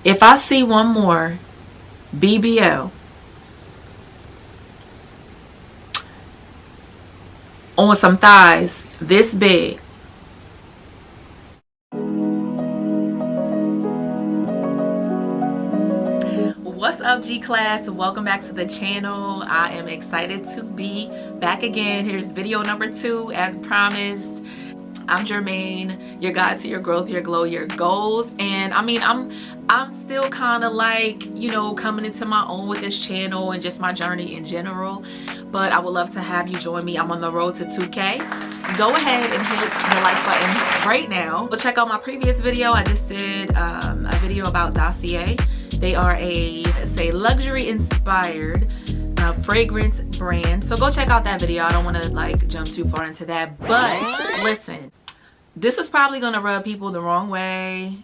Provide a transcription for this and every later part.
If I see one more BBL on some thighs this big, what's up, G class? Welcome back to the channel. I am excited to be back again. Here's video number 2 as promised. I'm Jermaine, your guide to your growth, your glow, your goals. And I mean, I'm still kind of like, you know, coming into my own with this channel and just my journey in general. But I would love to have you join me. I'm on the road to 2K. Go ahead and hit the like button right now. Go check out my previous video. I just did a video about Dossier. They are a luxury inspired fragrance brand, so go check out that video. I don't want to like jump too far into that, but listen, this is probably gonna rub people the wrong way.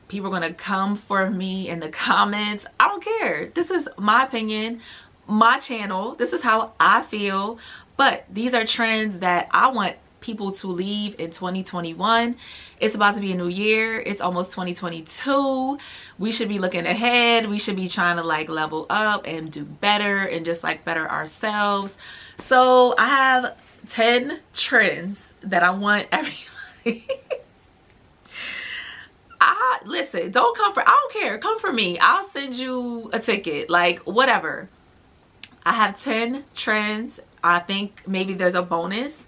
People are gonna come for me in the comments. I don't care. This is my opinion, my channel. This is how I feel, but these are trends that I want people to leave in 2021. It's about to be a new year. It's almost 2022. We should be looking ahead. We should be trying to like level up and do better and just like better ourselves. So I have 10 trends that I want everybody listen, don't come for, I don't care, come for me. I'll send you a ticket, like whatever. I have 10 trends. I think maybe there's a bonus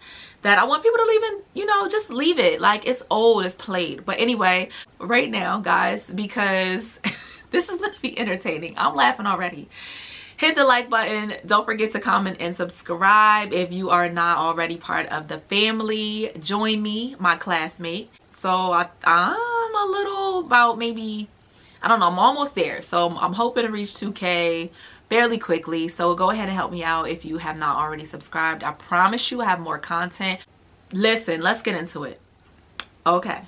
that I want people to leave in, you know, just leave it. Like, it's old, it's played. But anyway, right now, guys, because this is going to be entertaining. I'm laughing already. Hit the like button. Don't forget to comment and subscribe if you are not already part of the family. Join me, my classmate. So I'm a little about maybe, I don't know, I'm almost there. So I'm hoping to reach 2K fairly quickly, so go ahead and help me out if you have not already subscribed. I promise you I have more content. Listen, let's get into it. Okay,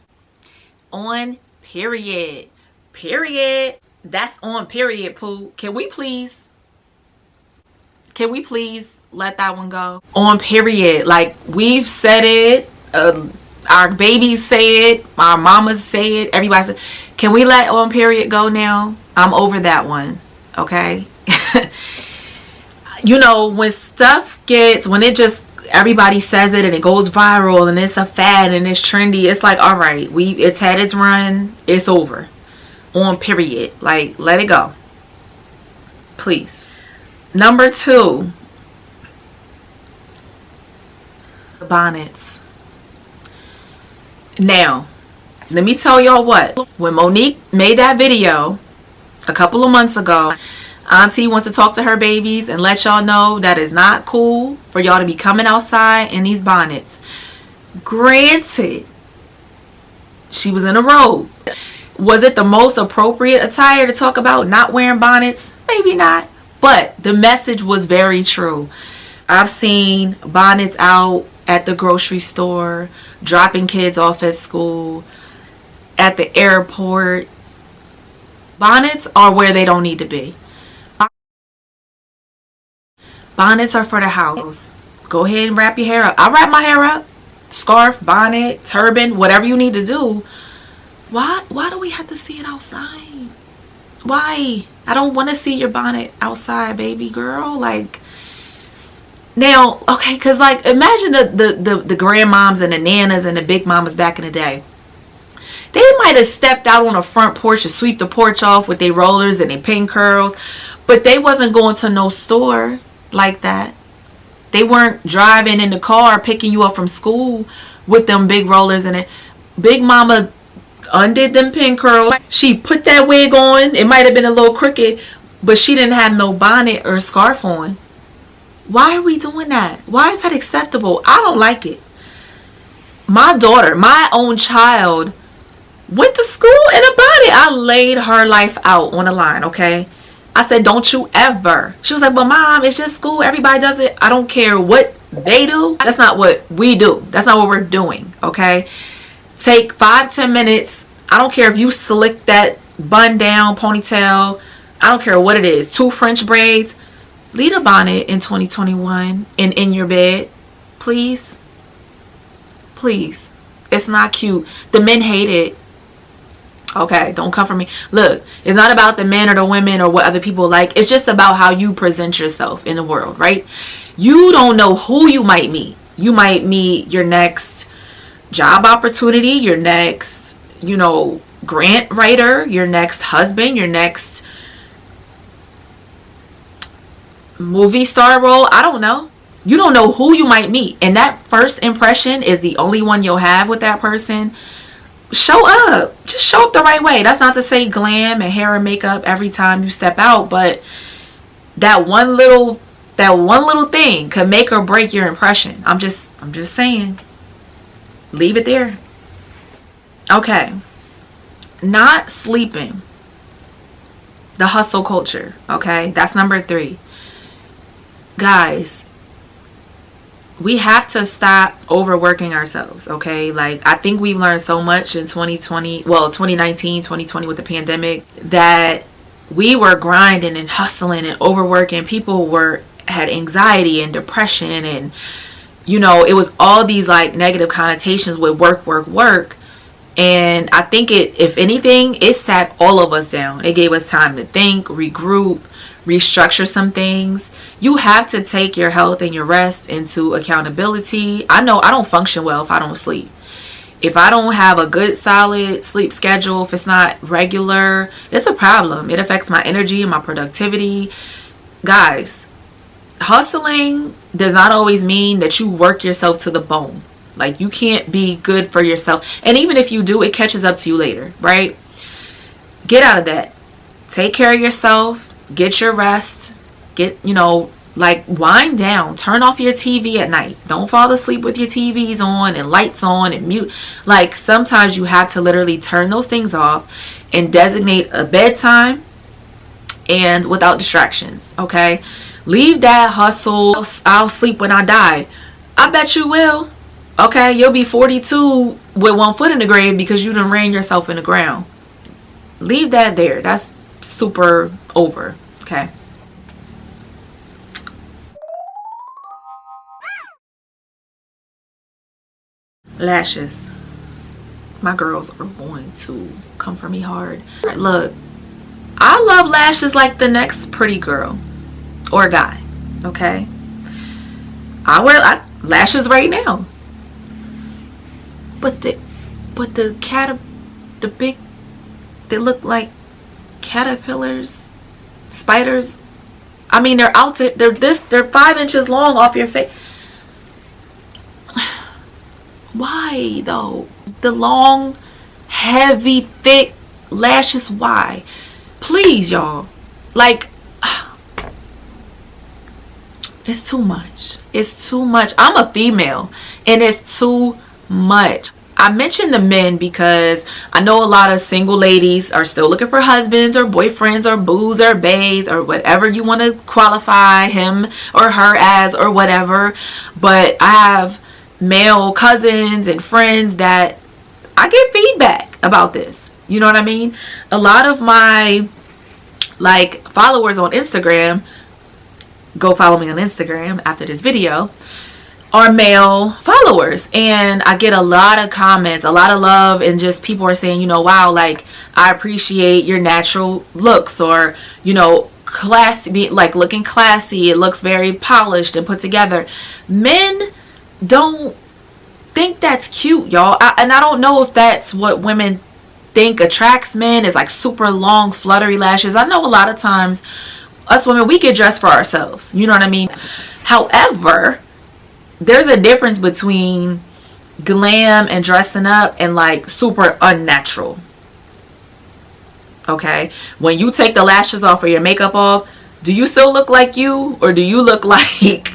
on period, that's on period, poo. Can we please let that one go? On period, like we've said it, our babies say it, our mamas say it, everybody said. Can we let on period go now? I'm over that one. Okay. You know, when stuff gets, when it just, everybody says it and it goes viral and it's a fad and it's trendy, it's like, all right, it's had its run, it's over. On period. Like, let it go, please. Number 2, bonnets. Now let me tell y'all what, when Monique made that video a couple of months ago, Auntie wants to talk to her babies and let y'all know that is not cool for y'all to be coming outside in these bonnets. Granted, she was in a robe. Was it the most appropriate attire to talk about not wearing bonnets? Maybe not. But the message was very true. I've seen bonnets out at the grocery store, dropping kids off at school, at the airport. Bonnets are where they don't need to be. Bonnets are for the house. Go ahead and wrap your hair up. I wrap my hair up. Scarf, bonnet, turban, whatever you need to do. Why do we have to see it outside? Why? I don't want to see your bonnet outside, baby girl. Like, now, okay, because like imagine the grandmoms and the nanas and the big mamas back in the day. They might have stepped out on a front porch to sweep the porch off with their rollers and their pin curls, but they wasn't going to no store like that. They weren't driving in the car picking you up from school with them big rollers in it. Big mama undid them pin curls. She put that wig on. It might have been a little crooked, but she didn't have no bonnet or scarf on. Why are we doing that? Why is that acceptable? I don't like it. My daughter, my own child, went to school in a bonnet. I laid her life out on the line, okay? I said, don't you ever. She was like, well, Mom, it's just school. Everybody does it. I don't care what they do. That's not what we do. That's not what we're doing, okay? Take 5-10 minutes. I don't care if you slick that bun down, ponytail. I don't care what it is. 2 French braids. Leave a bonnet in 2021 and in your bed. Please. Please. It's not cute. The men hate it. Okay, don't come for me. Look, it's not about the men or the women or what other people like. It's just about how you present yourself in the world, right? You don't know who you might meet. You might meet your next job opportunity, your next, you know, grant writer, your next husband, your next movie star role. I don't know. You don't know who you might meet. And that first impression is the only one you'll have with that person. Show up. Just show up the right way. That's not to say glam and hair and makeup every time you step out, but that one little thing could make or break your impression. I'm just saying. Leave it there. Okay. Not sleeping. The hustle culture. Okay. That's number 3. Guys, we have to stop overworking ourselves, okay? Like, I think we've learned so much in 2019, 2020 with the pandemic, that we were grinding and hustling and overworking. People had anxiety and depression, and, you know, it was all these like negative connotations with work. And I think if anything, it sat all of us down. It gave us time to think, regroup, restructure some things. You have to take your health and your rest into accountability. I know I don't function well if I don't sleep. If I don't have a good solid sleep schedule, if it's not regular, it's a problem. It affects my energy and my productivity. Guys, hustling does not always mean that you work yourself to the bone. Like, you can't be good for yourself. And even if you do, it catches up to you later, right? Get out of that. Take care of yourself. Get your rest. Get, you know, like, wind down. Turn off your TV at night. Don't fall asleep with your TVs on and lights on and mute. Like, sometimes you have to literally turn those things off and designate a bedtime and without distractions, okay? Leave that hustle. I'll sleep when I die. I bet you will. Okay, you'll be 42 with one foot in the grave because you done ran yourself in the ground. Leave that there. That's super over, okay? Lashes. My girls are going to come for me hard. Look, I love lashes like the next pretty girl or guy, okay? I wear lashes right now. But they look like caterpillars, spiders. I mean, they're 5 inches long off your face. Why though? The long, heavy, thick lashes, why? Please, y'all. Like, it's too much. It's too much. I'm a female and it's too much. I mentioned the men because I know a lot of single ladies are still looking for husbands or boyfriends or boos or bays or whatever you want to qualify him or her as or whatever. But I have male cousins and friends that I get feedback about this. You know what I mean? A lot of my like followers on Instagram, go follow me on Instagram after this video, are male followers, and I get a lot of comments, a lot of love, and just people are saying, you know, wow, like, I appreciate your natural looks, or, you know, classy, like looking classy, it looks very polished and put together. Men don't think that's cute, y'all, and I don't know if that's what women think attracts men, is like super long fluttery lashes. I know a lot of times us women, we get dressed for ourselves, you know what I mean? However, there's a difference between glam and dressing up and like super unnatural. Okay, when you take the lashes off or your makeup off, do you still look like you, or do you look like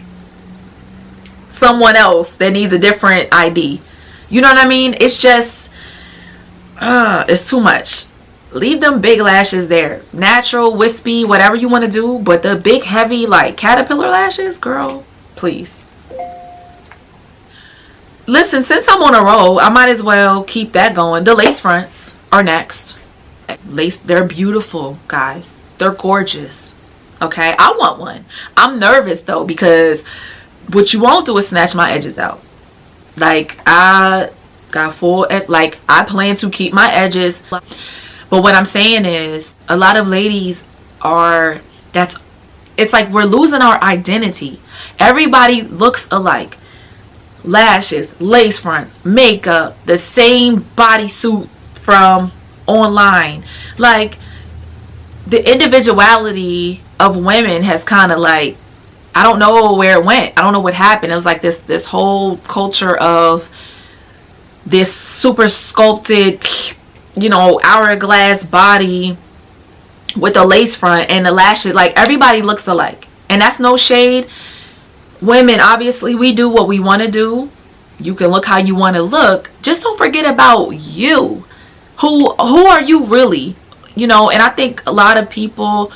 someone else that needs a different ID? You know what I mean? It's just it's too much. Leave them big lashes there, natural, wispy, whatever you want to do, but the big heavy like caterpillar lashes, girl, please. Listen, since I'm on a roll, I might as well keep that going. The lace fronts are next. Lace, they're beautiful, guys. They're gorgeous. Okay, I want one. I'm nervous though, because what you won't do is snatch my edges out. Like, I got full, like, I plan to keep my edges. But what I'm saying is, a lot of ladies are, it's like we're losing our identity. Everybody looks alike. Lashes, lace front, makeup, the same bodysuit from online. Like, the individuality of women has kind of like, I don't know where it went. I don't know what happened. It was like this whole culture of this super sculpted, you know, hourglass body with the lace front and the lashes. Like, everybody looks alike. And that's no shade. Women, obviously, we do what we want to do. You can look how you want to look. Just don't forget about you. Who are you really? You know, and I think a lot of people,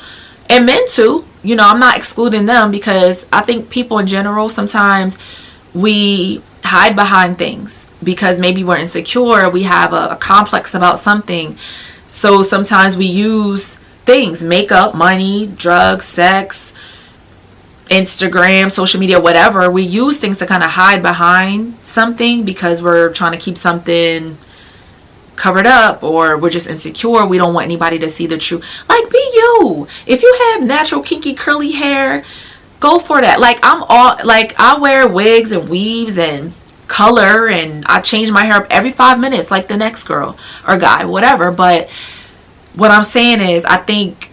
and men too, you know, I'm not excluding them, because I think people in general, sometimes we hide behind things because maybe we're insecure. We have a complex about something. So sometimes we use things, makeup, money, drugs, sex, Instagram, social media, whatever. We use things to kind of hide behind something because we're trying to keep something covered up, or we're just insecure. We don't want anybody to see the truth. Like, be you. If you have natural kinky curly hair, go for that. Like, I wear wigs and weaves and color, and I change my hair up every 5 minutes like the next girl or guy, whatever. But what I'm saying is, I think,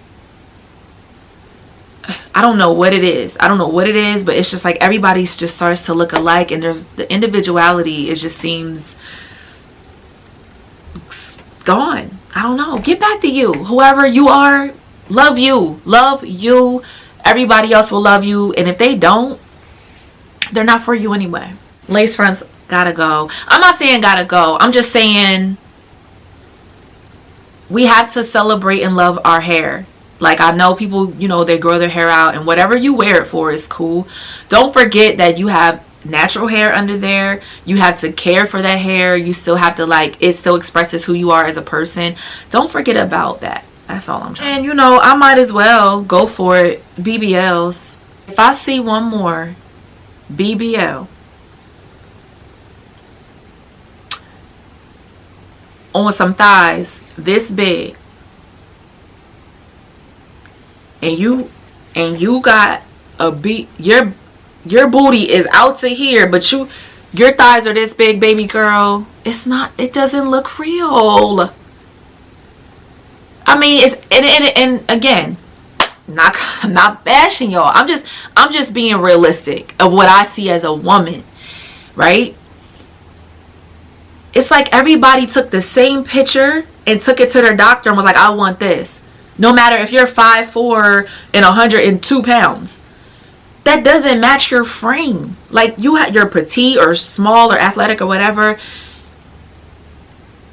I don't know what it is. I don't know what it is, but it's just like everybody just starts to look alike, and there's the individuality. It just seems gone. I don't know. Get back to you. Whoever you are, love you. Love you. Everybody else will love you. And if they don't, they're not for you anyway. Lace fronts gotta go. I'm not saying gotta go. I'm just saying we have to celebrate and love our hair. Like, I know people, you know, they grow their hair out, and whatever you wear it for is cool. Don't forget that you have natural hair under there. You have to care for that hair. You still have to, like, it still expresses who you are as a person. Don't forget about that. That's all I'm trying. And, you know, I might as well go for it. BBLs. If I see one more BBL on some thighs this big, and you got a your booty is out to here, but your thighs are this big, baby girl, it doesn't look real. I mean, it's and again, I'm not bashing y'all. I'm just being realistic of what I see as a woman, right? It's like everybody took the same picture and took it to their doctor and was like, I want this. No matter if you're 5'4" and 102 pounds. That doesn't match your frame. Like, you're petite or small or athletic or whatever.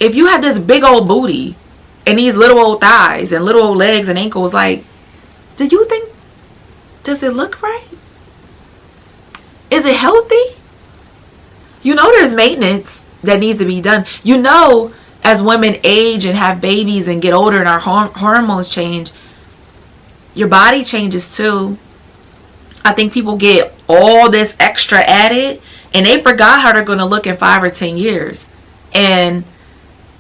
If you have this big old booty and these little old thighs and little old legs and ankles, like, do you think, does it look right? Is it healthy? You know, there's maintenance that needs to be done. You know, as women age and have babies and get older and our hormones change, your body changes too. I think people get all this extra added and they forgot how they're going to look in 5 or 10 years. And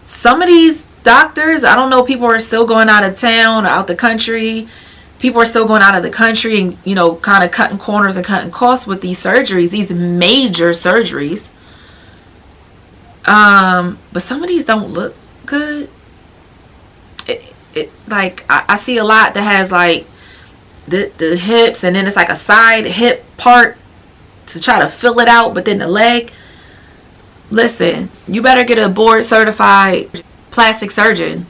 some of these doctors, I don't know, people are still going out of town or out the country. People are still going out of the country and, you know, kind of cutting corners and cutting costs with these surgeries, these major surgeries. But some of these don't look good. Like, I see a lot that has like the hips, and then it's like a side hip part to try to fill it out, but then the leg. Listen, you better get a board certified plastic surgeon.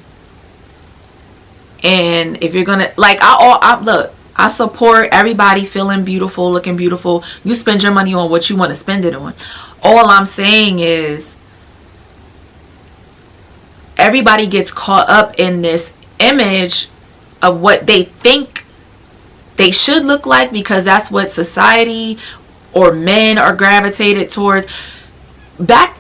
And if you're gonna, like, I support everybody feeling beautiful, looking beautiful. You spend your money on what you want to spend it on. All I'm saying is, everybody gets caught up in this image of what they think they should look like, because that's what society or men are gravitated towards. Back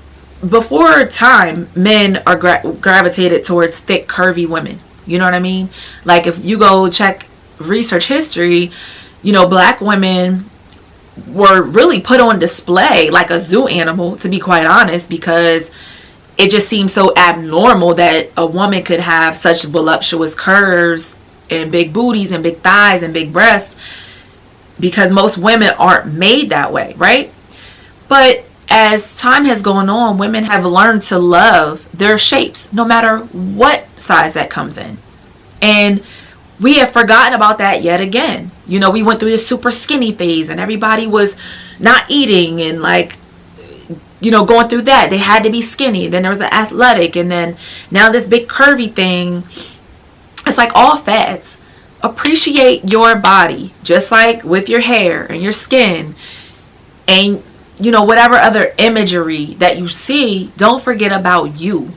before time, men are gravitated towards thick, curvy women. You know what I mean? Like, if you go check research history, you know, black women were really put on display like a zoo animal, to be quite honest, because it just seems so abnormal that a woman could have such voluptuous curves and big booties and big thighs and big breasts, because most women aren't made that way, right? But as time has gone on, women have learned to love their shapes, no matter what size that comes in. And we have forgotten about that yet again. You know, we went through this super skinny phase and everybody was not eating and like, you know, going through that. They had to be skinny. Then there was the athletic, and then now this big curvy thing. It's like all fads. Appreciate your body, just like with your hair and your skin and, you know, whatever other imagery that you see. Don't forget about you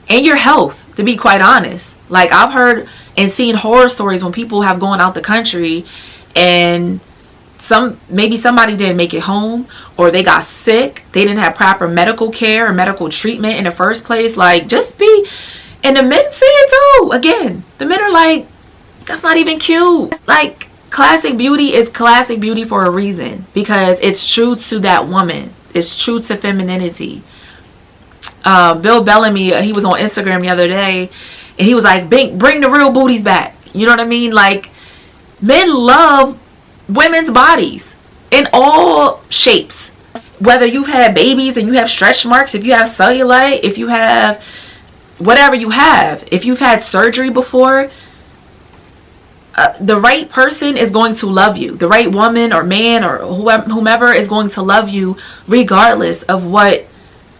and your health, to be quite honest. Like, I've heard and seen horror stories when people have gone out the country and maybe somebody didn't make it home, or they got sick, they didn't have proper medical care or medical treatment in the first place. Like, just be, and the men say it too. Again, the men are like, that's not even cute. Like, classic beauty is classic beauty for a reason, because it's true to that woman. It's true to femininity. Bill Bellamy, he was on Instagram the other day, and he was like, bring the real booties back. You know what I mean? Like, men love women's bodies in all shapes. Whether you've had babies and you have stretch marks, if you have cellulite, if you have whatever you have, if you've had surgery before, the right person is going to love you. The right woman or man or whomever is going to love you regardless of what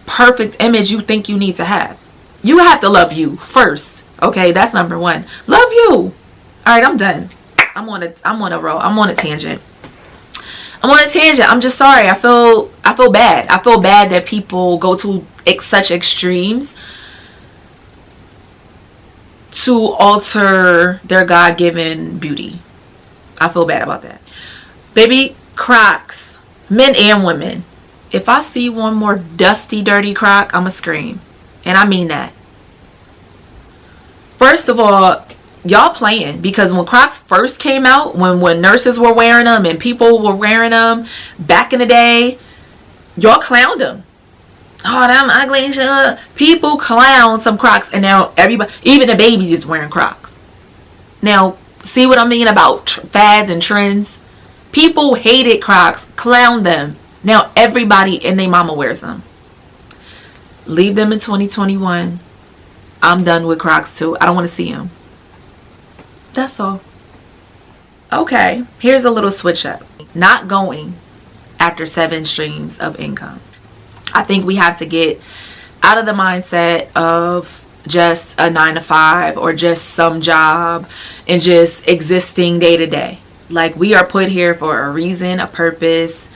perfect image you think you need to have. You have to love you first. Okay, that's number one. Love you. All right, I'm done. I'm on a roll. I'm on a tangent. I'm just sorry. I feel bad. I feel bad that people go to such extremes to alter their God-given beauty. I feel bad about that. Baby, Crocs, men and women. If I see one more dusty, dirty Croc, I'ma scream. And I mean that. First of all, y'all playing, because when Crocs first came out, when nurses were wearing them and people were wearing them back in the day, y'all clowned them. Oh, them ugly shit. People clown some Crocs, and now everybody, even the babies, is wearing Crocs. Now, see what I mean about fads and trends? People hated Crocs, clowned them. Now everybody and their mama wears them. Leave them in 2021. I'm done with Crocs too. I don't want to see them. That's all. Okay, here's a little switch up. Not going after 7 streams of income. I think we have to get out of the mindset of just a 9-to-5 or just some job and just existing day to day. Like, we are put here for a reason, a purpose.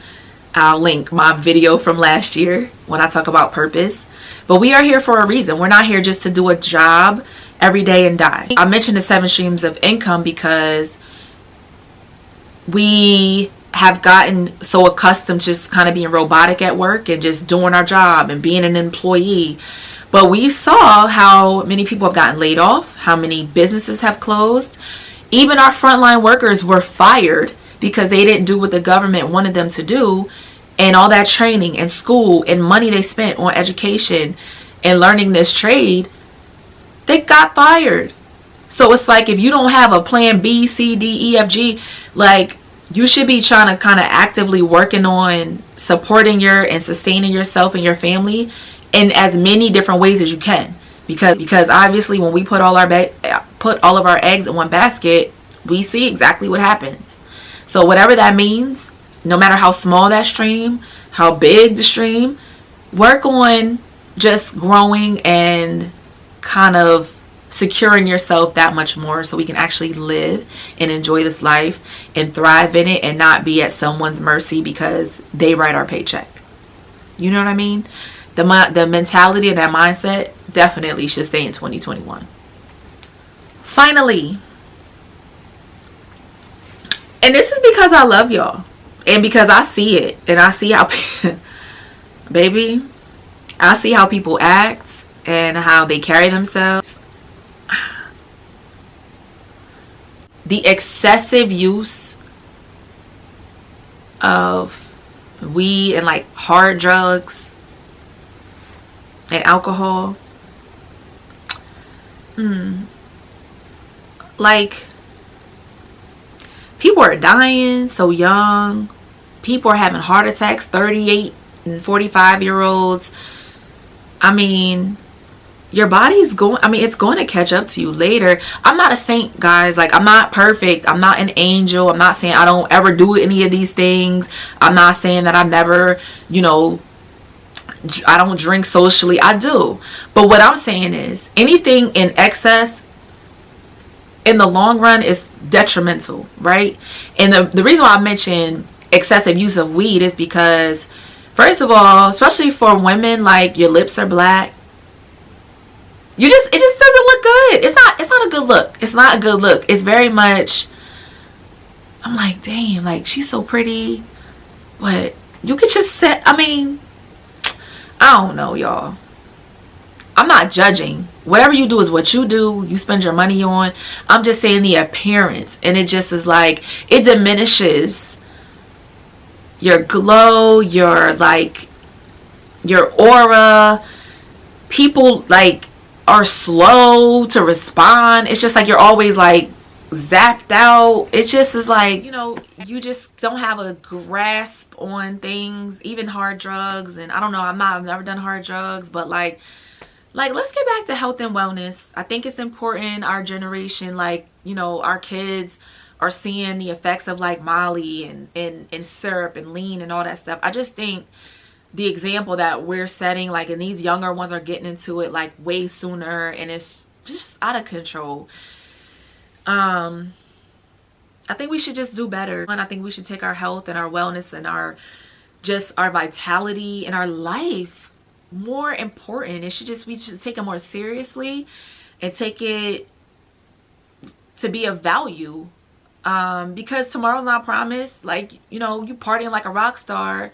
I'll link my video from last year when I talk about purpose. But we are here for a reason. We're not here just to do a job every day and die. I mentioned the 7 streams of income because we have gotten so accustomed to just kind of being robotic at work and just doing our job and being an employee. But we saw how many people have gotten laid off, how many businesses have closed. Even our frontline workers were fired because they didn't do what the government wanted them to do, and all that training and school and money they spent on education and learning this trade, they got fired. So it's like, if you don't have a plan B, C, D, E, F, G, like, you should be trying to kind of actively working on supporting and sustaining yourself and your family in as many different ways as you can. Because obviously when we put all of our eggs in one basket, we see exactly what happens. So whatever that means, no matter how small that stream, how big the stream, work on just growing and kind of securing yourself that much more so we can actually live and enjoy this life and thrive in it and not be at someone's mercy because they write our paycheck. You know what I mean? The mentality and that mindset definitely should stay in 2021. Finally, and this is because I love y'all and because I see it and I see how baby, I see how people act and how they carry themselves. The excessive use of weed and like hard drugs and alcohol. Like, people are dying so young. People are having heart attacks, 38 and 45-year-olds. I mean, your body is going, I mean, it's going to catch up to you later. I'm not a saint, guys. Like, I'm not perfect. I'm not an angel. I'm not saying I don't ever do any of these things. I'm not saying that I never, you know, I don't drink socially. I do. But what I'm saying is, anything in excess in the long run is detrimental, right? And the reason why I mentioned excessive use of weed is because, first of all, especially for women, like, your lips are black. It just doesn't look good. It's not a good look. It's not a good look. It's very much, I'm like, damn, like, she's so pretty. But you could just set, I mean, I don't know, y'all. I'm not judging. Whatever you do is what you do. You spend your money on. I'm just saying the appearance. And it just is like, it diminishes your glow, your, like, your aura. People, like, are slow to respond. It's just like you're always, like, zapped out. It just is like, you know, you just don't have a grasp on things, even hard drugs. And I don't know, I've never done hard drugs, but like let's get back to health and wellness. I think it's important. Our generation, like, you know, our kids are seeing the effects of, like, Molly and syrup and lean and all that stuff. I just think the example that we're setting, like, and these younger ones are getting into it, like, way sooner, and it's just out of control. I think we should just do better. And I think we should take our health and our wellness and our vitality and our life more important. We should take it more seriously and take it to be of value, because tomorrow's not promised. Like, you know, you partying like a rock star,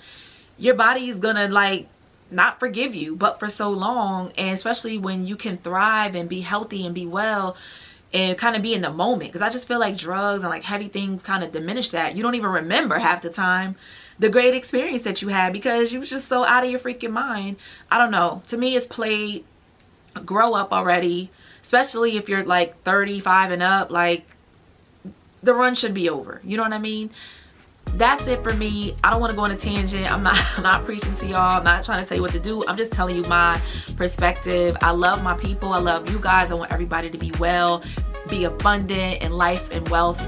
your body is gonna, like, not forgive you but for so long. And especially when you can thrive and be healthy and be well and kind of be in the moment, because I just feel like drugs and, like, heavy things kind of diminish that. You don't even remember half the time the great experience that you had because you was just so out of your freaking mind. I don't know. To me, it's played. Grow up already, especially if you're, like, 35 and up. Like, the run should be over. You know what I mean? That's it for me. I don't want to go on a tangent. I'm not preaching to y'all. I'm not trying to tell you what to do. I'm just telling you my perspective. I love my people. I love you guys. I want everybody to be well, be abundant in life and wealth.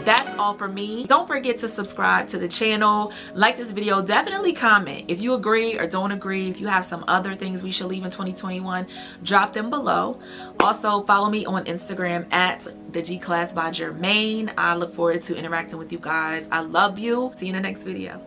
That's all for me. Don't forget to subscribe to the channel, like this video, definitely comment if you agree or don't agree. If you have some other things we should leave in 2021, drop them below. Also, follow me on Instagram at the G Class by Jermaine. I look forward to interacting with you guys. I love you. See you in the next video.